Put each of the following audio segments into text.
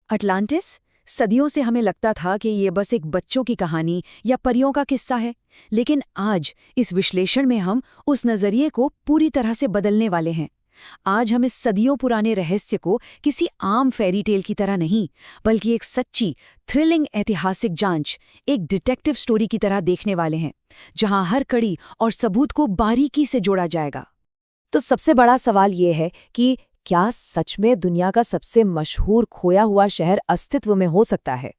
Atlantis. सदियों से हमें लगता था कि ये बस एक बच्चों की कहानी या परियों का किस्सा है, लेकिन आज इस विश्लेषण में हम उस नजरिए को पूरी तरह से बदलने वाले हैं। आज हम इस सदियों पुराने रहस्य को किसी आम फेरी टेल की तरह नहीं, बल्कि एक सच्ची, थ्रिलिंग ऐतिहासिक जांच, एक डिटेक्टिव स्टोरी की तरह देखने वाले हैं, जहां हर कड़ी और सबूत को बारीकी से जोड़ा जाएगा। तो सबसे बड़ा सवाल ये है कि क्या सच में दुनिया का सबसे मशहूर खोया हुआ शहर अस्तित्व में हो सकता है?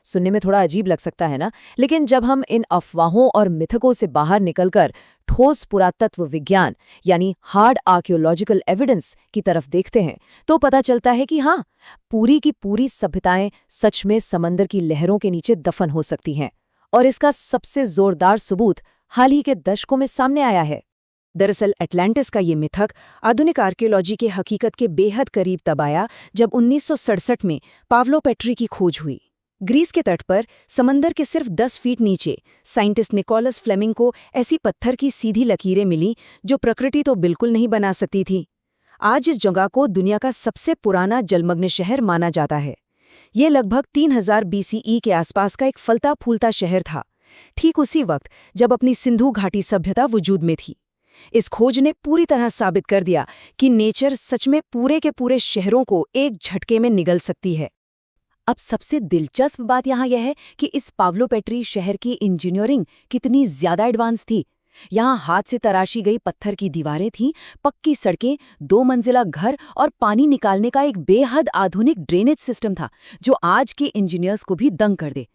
सुनने में थोड़ा अजीब लग सकता है ना, लेकिन जब हम इन अफवाहों और मिथकों से बाहर निकलकर ठोस पुरातत्व विज्ञान यानी हार्ड आर्कियोलॉजिकल एविडेंस की तरफ देखते हैं, तो पता चलता है कि हाँ, पूरी की पूरी सभ्यताएं सच में समंदर की लहरों के नीचे दफन हो सकती हैं। और इसका सबसे जोरदार सबूत हाल ही के दशकों में सामने आया है। दरअसल अटलांटिस का ये मिथक आधुनिक आर्कियोलॉजी के हकीकत के बेहद करीब तब आया जब 1967 में पाव्लो पेट्री की खोज हुई। ग्रीस के तट पर समंदर के सिर्फ 10 फीट नीचे साइंटिस्ट निकोलस फ्लेमिंग को ऐसी पत्थर की सीधी लकीरें मिली जो प्रकृति तो बिल्कुल नहीं बना सकती थी। आज इस जगह को दुनिया का सबसे पुराना जलमग्न शहर माना जाता है। ये लगभग 3000 बीसीई के आसपास का एक फलता फूलता शहर था, ठीक उसी वक्त जब अपनी सिंधु घाटी सभ्यता वजूद में थी। इस खोज ने पूरी तरह साबित कर दिया कि नेचर सच में पूरे के पूरे शहरों को एक झटके में निगल सकती है। अब सबसे दिलचस्प बात यहाँ यह है कि इस पाव्लो पेट्री शहर की इंजीनियरिंग कितनी ज्यादा एडवांस थी। यहाँ हाथ से तराशी गई पत्थर की दीवारें थीं, पक्की सड़कें, 2 मंजिला घर और पानी निकालने का एक बेहद आधुनिक ड्रेनेज सिस्टम था जो आज के इंजीनियर्स को भी दंग कर दे।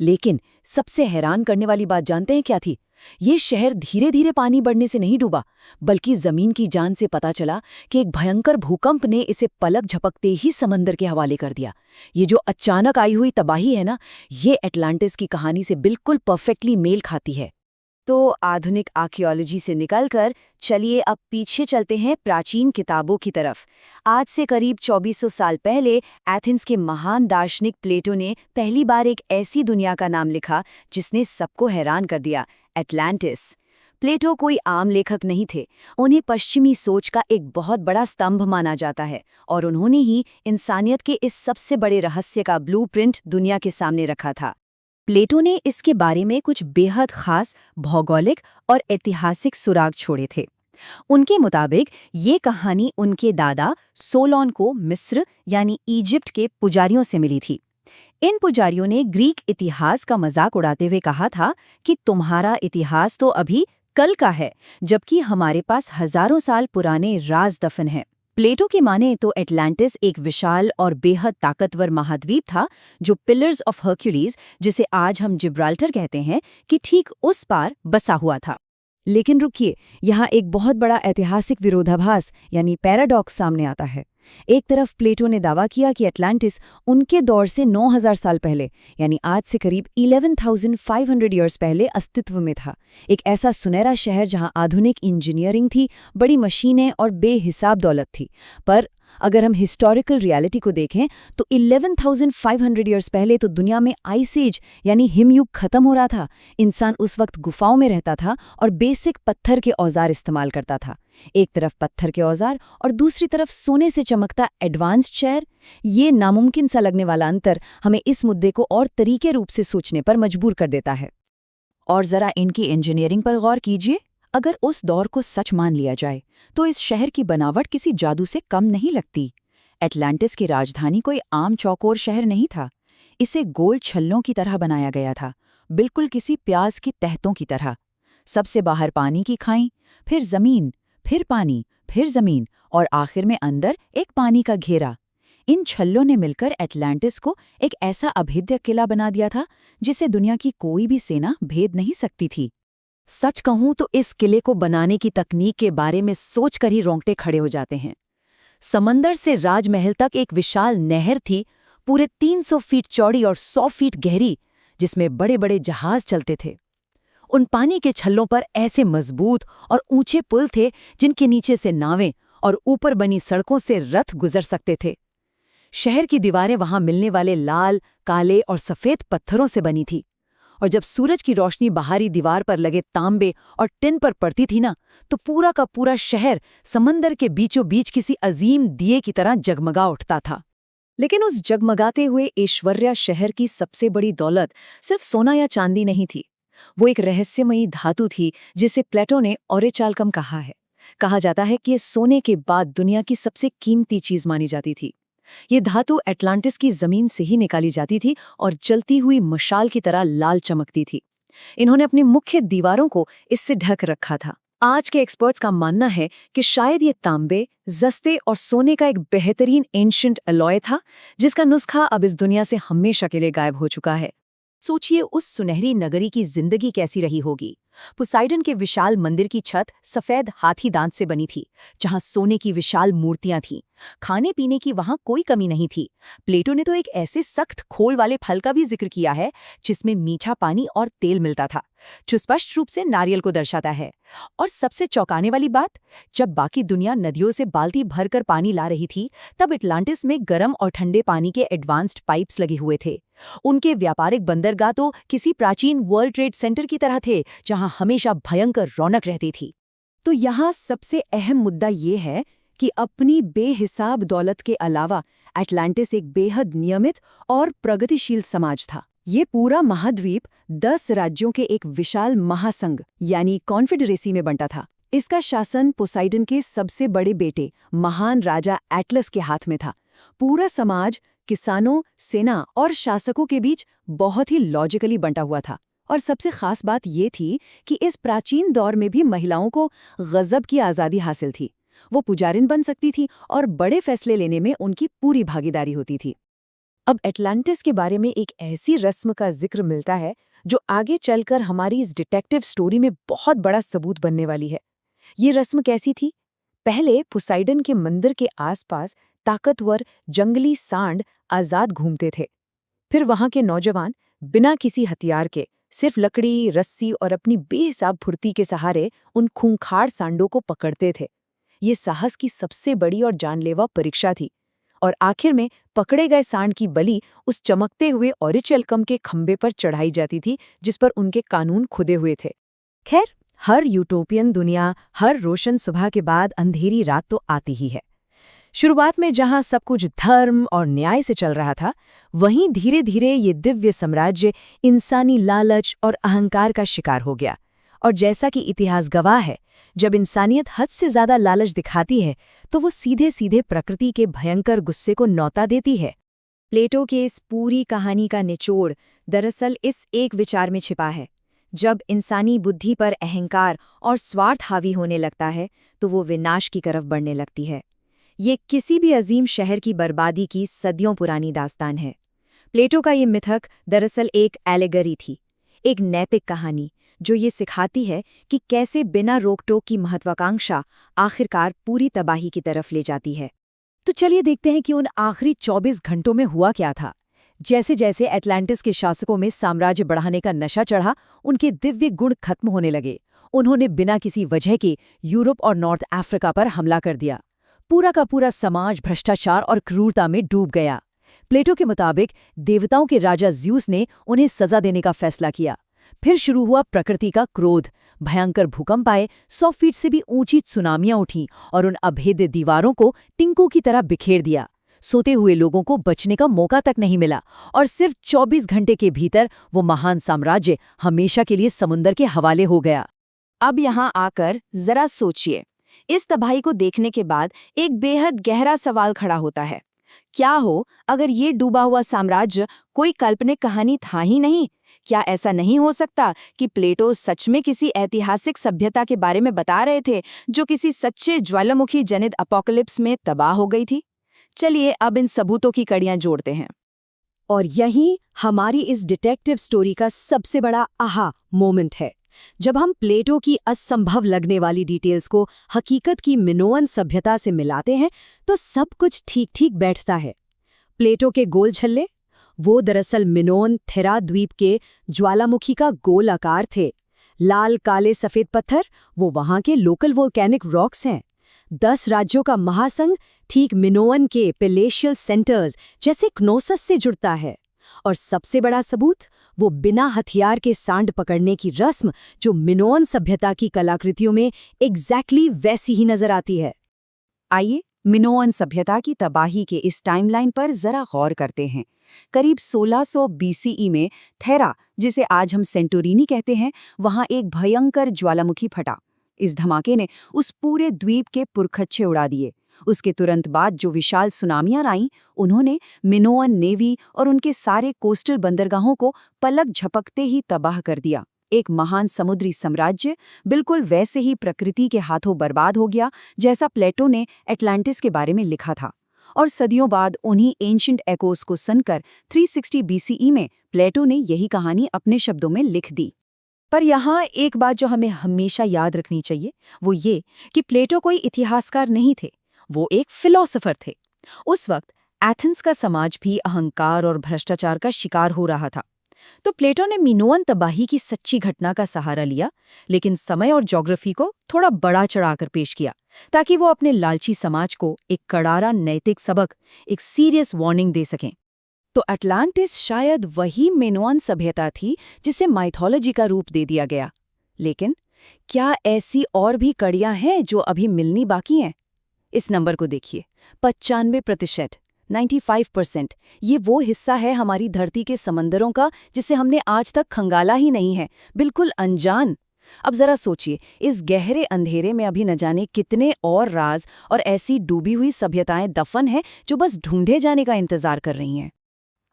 लेकिन सबसे हैरान करने वाली बात जानते हैं क्या थी? ये शहर धीरे धीरे पानी बढ़ने से नहीं डूबा, बल्कि जमीन की जान से पता चला कि एक भयंकर भूकंप ने इसे पलक झपकते ही समंदर के हवाले कर दिया। ये जो अचानक आई हुई तबाही है ना, ये अटलांटिस की कहानी से बिल्कुल परफेक्टली मेल खाती है। तो आधुनिक आर्कियोलॉजी से निकलकर चलिए अब पीछे चलते हैं प्राचीन किताबों की तरफ। आज से करीब 2400 साल पहले एथेंस के महान दार्शनिक प्लेटो ने पहली बार एक ऐसी दुनिया का नाम लिखा जिसने सबको हैरान कर दिया, अटलांटिस। प्लेटो कोई आम लेखक नहीं थे, उन्हें पश्चिमी सोच का एक बहुत बड़ा स्तंभ माना जाता है और उन्होंने ही इंसानियत के इस सबसे बड़े रहस्य का ब्लूप्रिंट दुनिया के सामने रखा था। प्लेटो ने इसके बारे में कुछ बेहद खास भौगोलिक और ऐतिहासिक सुराग छोड़े थे। उनके मुताबिक ये कहानी उनके दादा सोलोन को मिस्र यानी इजिप्ट के पुजारियों से मिली थी। इन पुजारियों ने ग्रीक इतिहास का मजाक उड़ाते हुए कहा था कि तुम्हारा इतिहास तो अभी कल का है, जबकि हमारे पास हजारों साल पुराने राज दफन हैं। प्लेटो की माने तो अटलांटिस एक विशाल और बेहद ताकतवर महाद्वीप था जो पिलर्स ऑफ हर्क्यूलीज, जिसे आज हम जिब्राल्टर कहते हैं, कि ठीक उस पार बसा हुआ था। लेकिन रुकिए, यहाँ एक बहुत बड़ा ऐतिहासिक विरोधाभास यानी पैराडॉक्स सामने आता है। एक तरफ प्लेटो ने दावा किया कि अटलांटिस उनके दौर से 9000 साल पहले यानी आज से करीब 11,500 ईयर्स पहले अस्तित्व में था, एक ऐसा सुनहरा शहर जहां आधुनिक इंजीनियरिंग थी, बड़ी मशीनें और बेहिसाब दौलत थी। पर अगर हम हिस्टोरिकल रियलिटी को देखें तो 11,500 ईयर्स पहले तो दुनिया में आइस एज यानी हिमयुग खत्म हो रहा था। इंसान उस वक्त गुफाओं में रहता था और बेसिक पत्थर के औजार इस्तेमाल करता था। एक तरफ पत्थर के औजार और दूसरी तरफ सोने से चमकता एडवांस्ड शहर। ये नामुमकिन सा लगने वाला अंतर हमें इस मुद्दे को और तरीके रूप से सोचने पर मजबूर कर देता है। और जरा इनकी इंजीनियरिंग पर गौर कीजिए। अगर उस दौर को सच मान लिया जाए तो इस शहर की बनावट किसी जादू से कम नहीं लगती। अटलांटिस की राजधानी कोई आम चौकोर शहर नहीं था। इसे गोल छल्लों की तरह बनाया गया था, बिल्कुल किसी प्याज की तहतों की तरह। सबसे बाहर पानी की खाई, फिर जमीन, फिर पानी, फिर जमीन और आखिर में अंदर एक पानी का घेरा। इन छल्लों ने मिलकर अटलांटिस को एक ऐसा अभेद्य किला बना दिया था जिसे दुनिया की कोई भी सेना भेद नहीं सकती थी। सच कहूं तो इस किले को बनाने की तकनीक के बारे में सोचकर ही रोंगटे खड़े हो जाते हैं। समंदर से राजमहल तक एक विशाल नहर थी, पूरे 300 फीट चौड़ी और 100 फीट गहरी, जिसमें बड़े बड़े जहाज चलते थे। उन पानी के छल्लों पर ऐसे मजबूत और ऊंचे पुल थे जिनके नीचे से नावें और ऊपर बनी सड़कों से रथ गुजर सकते थे। शहर की दीवारें वहां मिलने वाले लाल, काले और सफेद पत्थरों से बनी थी, और जब सूरज की रोशनी बाहरी दीवार पर लगे तांबे और टिन पर पड़ती थी ना, तो पूरा का पूरा शहर समंदर के बीचों बीच किसी अजीम दिए की तरह जगमगा उठता था। लेकिन उस जगमगाते हुए ऐश्वर्या शहर की सबसे बड़ी दौलत सिर्फ सोना या चांदी नहीं थी। वो एक रहस्यमयी धातु थी जिसे प्लेटो ने ऑरेचाल्कम कहा है। कहा जाता है कि ये सोने के बाद दुनिया की सबसे कीमती चीज मानी जाती थी। ये धातु एटलांटिस की जमीन से ही निकाली जाती थी और जलती हुई मशाल की तरह लाल चमकती थी। इन्होंने अपनी मुख्य दीवारों को इससे ढक रखा था। आज के एक्सपर्ट्स का मानना है कि शायद ये तांबे, जस्ते और सोने का एक बेहतरीन एंशिएंट अलॉय था, जिसका नुस्खा अब इस दुनिया से हमेशा के लिए गायब हो चुका है। सोचिए उस सुनहरी नगरी की जिंदगी कैसी रही होगी। पोसाइडन के विशाल मंदिर की छत सफेद हाथी दांत से बनी थी, जहां सोने की विशाल मूर्तियां थीं। खाने पीने की वहां कोई कमी नहीं थी। प्लेटो ने तो एक ऐसे सख्त खोल वाले फल का भी जिक्र किया है जिसमें मीठा पानी और तेल मिलता था, जो स्पष्ट रूप से नारियल को दर्शाता है। और सबसे चौंकाने वाली बात, जब बाकी दुनिया नदियों से बाल्टी भरकर पानी ला रही थी, तब अटलांटिस में गर्म और ठंडे पानी के एडवांस्ड पाइप्स लगे हुए थे। उनके व्यापारिक बंदरगाह तो किसी प्राचीन वर्ल्ड ट्रेड सेंटर की तरह थे, जहां हमेशा भयंकर रौनक रहती थी। तो यहाँ सबसे अहम मुद्दा ये है कि अपनी बेहिसाब दौलत के अलावा अटलांटिस एक बेहद नियमित और प्रगतिशील समाज था। ये पूरा महाद्वीप 10 राज्यों के एक विशाल महासंघ यानी कॉन्फेडरेसी में बंटा था। इसका शासन पोसाइडन के सबसे बड़े बेटे महान राजा एटलस के हाथ में था। पूरा समाज किसानों, सेना और शासकों के बीच बहुत ही लॉजिकली बंटा हुआ था। और सबसे खास बात ये थी कि इस प्राचीन दौर में भी महिलाओं को गजब की आज़ादी हासिल थी। वो पुजारिन बन सकती थी और बड़े फैसले लेने में उनकी पूरी भागीदारी होती थी। अब एटलांटिस के बारे में एक ऐसी रस्म का जिक्र मिलता है जो आगे चलकर हमारी इस डिटेक्टिव स्टोरी में बहुत बड़ा सबूत बनने वाली है। ये रस्म कैसी थी? पहले पोसाइडन के मंदिर के आसपास ताकतवर जंगली सांड आजाद घूमते थे। फिर वहां के नौजवान बिना किसी हथियार के, सिर्फ लकड़ी, रस्सी और अपनी बेहिसाब फुर्ती के सहारे उन खूंखार सांडों को पकड़ते थे। ये साहस की सबसे बड़ी और जानलेवा परीक्षा थी। और आखिर में पकड़े गए सांड की बलि उस चमकते हुए ऑरेचाल्कम के खंभे पर चढ़ाई जाती थी, जिस पर उनके कानून खुदे हुए थे। खैर, हर यूटोपियन दुनिया, हर रोशन सुबह के बाद अंधेरी रात तो आती ही है। शुरुआत में जहां सब कुछ धर्म और न्याय से चल रहा था, वहीं धीरे धीरे ये दिव्य साम्राज्य इंसानी लालच और अहंकार का शिकार हो गया। और जैसा कि इतिहास गवाह है, जब इंसानियत हद से ज्यादा लालच दिखाती है तो वो सीधे सीधे प्रकृति के भयंकर गुस्से को न्योता देती है। प्लेटो के इस पूरी कहानी का निचोड़ दरअसल इस एक विचार में छिपा है। जब इंसानी बुद्धि पर अहंकार और स्वार्थ हावी होने लगता है तो वो विनाश की तरफ बढ़ने लगती है। ये किसी भी अजीम शहर की बर्बादी की सदियों पुरानी दास्तान है। प्लेटो का ये मिथक दरअसल एक एलेगरी थी, एक नैतिक कहानी जो ये सिखाती है कि कैसे बिना रोक-टोक की महत्वाकांक्षा आखिरकार पूरी तबाही की तरफ ले जाती है। तो चलिए देखते हैं कि उन आखिरी 24 घंटों में हुआ क्या था। जैसे जैसे एटलांटिस के शासकों में साम्राज्य बढ़ाने का नशा चढ़ा, उनके दिव्य गुण खत्म होने लगे। उन्होंने बिना किसी वजह के यूरोप और नॉर्थ अफ्रीका पर हमला कर दिया। पूरा का पूरा समाज भ्रष्टाचार और क्रूरता में डूब गया। प्लेटो के मुताबिक देवताओं के राजा ज्यूस ने उन्हें सजा देने का फैसला किया। फिर शुरू हुआ प्रकृति का क्रोध। भयंकर भूकंप आए, 100 फीट से भी ऊंची सुनामियां उठीं और उन अभेद्य दीवारों को टिंकों की तरह बिखेर दिया। सोते हुए लोगों को बचने का मौका तक नहीं मिला और सिर्फ 24 घंटे के भीतर वो महान साम्राज्य हमेशा के लिए समुंदर के हवाले हो गया। अब यहाँ आकर जरा सोचिए, इस तबाही को देखने के बाद एक बेहद गहरा सवाल खड़ा होता है। क्या हो अगर ये डूबा हुआ साम्राज्य कोई काल्पनिक कहानी था ही नहीं? क्या ऐसा नहीं हो सकता कि प्लेटो सच में किसी ऐतिहासिक सभ्यता के बारे में बता रहे थे जो किसी सच्चे ज्वालामुखी जनित अपोकलिप्स में तबाह हो गई थी? चलिए अब इन सबूतों की कड़ियां जोड़ते हैं। और यही हमारी इस डिटेक्टिव स्टोरी का सबसे बड़ा आहा मोमेंट है। जब हम प्लेटो की असंभव लगने वाली डिटेल्स को हकीकत की मिनोअन सभ्यता से मिलाते हैं तो सब कुछ ठीक ठीक बैठता है। प्लेटो के गोल छल्ले, वो दरअसल मिनोअन थेरा द्वीप के ज्वालामुखी का गोल आकार थे। लाल काले सफेद पत्थर, वो वहां के लोकल वोल्केनिक रॉक्स हैं। 10 राज्यों का महासंघ ठीक मिनोअन के पैलेशियल सेंटर्स जैसे क्नोसस से जुड़ता है। और सबसे बड़ा सबूत, वो बिना हथियार के सांड पकड़ने की रस्म जो मिनोअन सभ्यता की कलाकृतियों में एग्जैक्टली वैसी ही नजर आती है। आइए मिनोअन सभ्यता की तबाही के इस टाइमलाइन पर जरा गौर करते हैं। करीब 1600 बीसीई में थेरा, जिसे आज हम सेंटोरिनी कहते हैं, वहां एक भयंकर ज्वालामुखी फटा। इस धमाके ने उस पूरे द्वीप के पुरखच्चे उड़ा दिए। उसके तुरंत बाद जो विशाल सुनामियां आईं, उन्होंने मिनोअन नेवी और उनके सारे कोस्टल बंदरगाहों को पलक झपकते ही तबाह कर दिया। एक महान समुद्री साम्राज्य बिल्कुल वैसे ही प्रकृति के हाथों बर्बाद हो गया जैसा प्लेटो ने एटलांटिस के बारे में लिखा था। और सदियों बाद उन्हीं एंशिएंट एकोस को सुनकर 360 बीसीई में प्लेटो ने यही कहानी अपने शब्दों में लिख दी। पर यहाँ एक बात जो हमें हमेशा याद रखनी चाहिए, वो ये कि प्लेटो कोई इतिहासकार नहीं थे, वो एक फिलोसोफर थे। उस वक्त एथेंस का समाज भी अहंकार और भ्रष्टाचार का शिकार हो रहा था। तो प्लेटो ने मिनोअन तबाही की सच्ची घटना का सहारा लिया, लेकिन समय और ज्योग्राफी को थोड़ा बड़ा चढ़ाकर पेश किया, ताकि वो अपने लालची समाज को एक करारा नैतिक सबक, एक सीरियस वार्निंग दे सकें। तो अटलांटिस शायद वही मिनोअन सभ्यता थी जिसे माइथोलॉजी का रूप दे दिया गया। लेकिन क्या ऐसी और भी कड़ियां हैं जो अभी मिलनी बाकी हैं? इस नंबर को देखिए, 95%, 95%। ये वो हिस्सा है हमारी धरती के समंदरों का जिसे हमने आज तक खंगाला ही नहीं है, बिल्कुल अनजान। अब जरा सोचिए, इस गहरे अंधेरे में अभी न जाने कितने और राज और ऐसी डूबी हुई सभ्यताएं दफन हैं जो बस ढूंढे जाने का इंतजार कर रही हैं।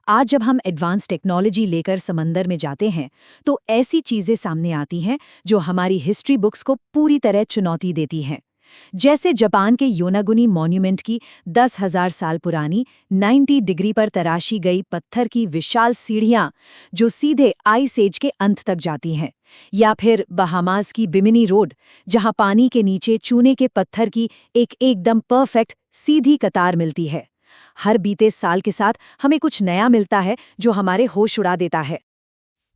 आज जब हम एडवांस टेक्नोलॉजी लेकर समंदर में जाते हैं, तो ऐसी चीजें सामने आती हैं जो हमारी हिस्ट्री बुक्स को पूरी तरह चुनौती देती हैं। जैसे जापान के योनागुनी मॉन्यूमेंट की 10,000 साल पुरानी 90 डिग्री पर तराशी गई पत्थर की विशाल सीढ़ियां जो सीधे आइस एज के अंत तक जाती हैं, या फिर बहामास की बिमिनी रोड जहां पानी के नीचे चूने के पत्थर की एक एकदम परफेक्ट सीधी कतार मिलती है। हर बीते साल के साथ हमें कुछ नया मिलता है जो हमारे होश उड़ा देता है।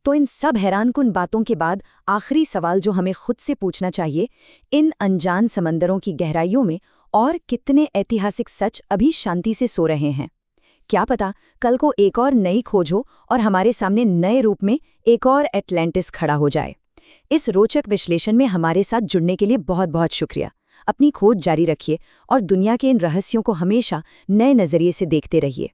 तो इन सब हैरानकुन बातों के बाद आखिरी सवाल जो हमें खुद से पूछना चाहिए, इन अनजान समंदरों की गहराइयों में और कितने ऐतिहासिक सच अभी शांति से सो रहे हैं? क्या पता कल को एक और नई खोज हो और हमारे सामने नए रूप में एक और एटलांटिस खड़ा हो जाए। इस रोचक विश्लेषण में हमारे साथ जुड़ने के लिए बहुत बहुत शुक्रिया। अपनी खोज जारी रखिए और दुनिया के इन रहस्यों को हमेशा नए नजरिए से देखते रहिए।